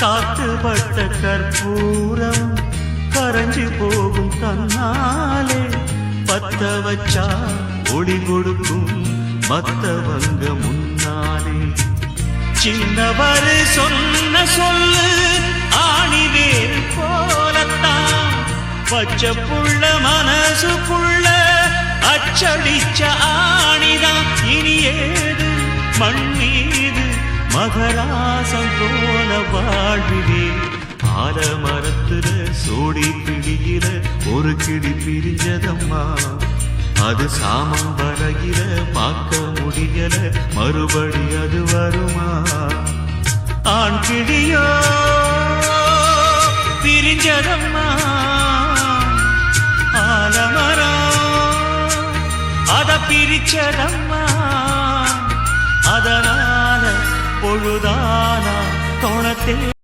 காத்துப்பட்ட கற்பூரம் கரைஞ்சு போகும் தன்னாலே பத்த வச்சா ஒளி கொடுக்கும் மத்தவங்க முன்னாலே சின்னவரு சொன்ன சொல்லு ஆணிவேர் போலத்தான் பச்சை புள்ள மனசுக்குள்ள அச்சடிச்ச ஆணிதான் இனி ஏது மண் மீது மகராசம் போல வாழ்விலே ஆலமரத்துல சோடி பிடியில ஒரு கிளி பிரிஞ்சதம்மா அது சாமம் வரையில பார்க்க முடியல மறுபடி அது வருமா ஆண் கிளியோ பிரிஞ்சதம்மா ஆலமரம் அத பிரிச்சதம்மா அதனால பொழுதானா தோணத்தே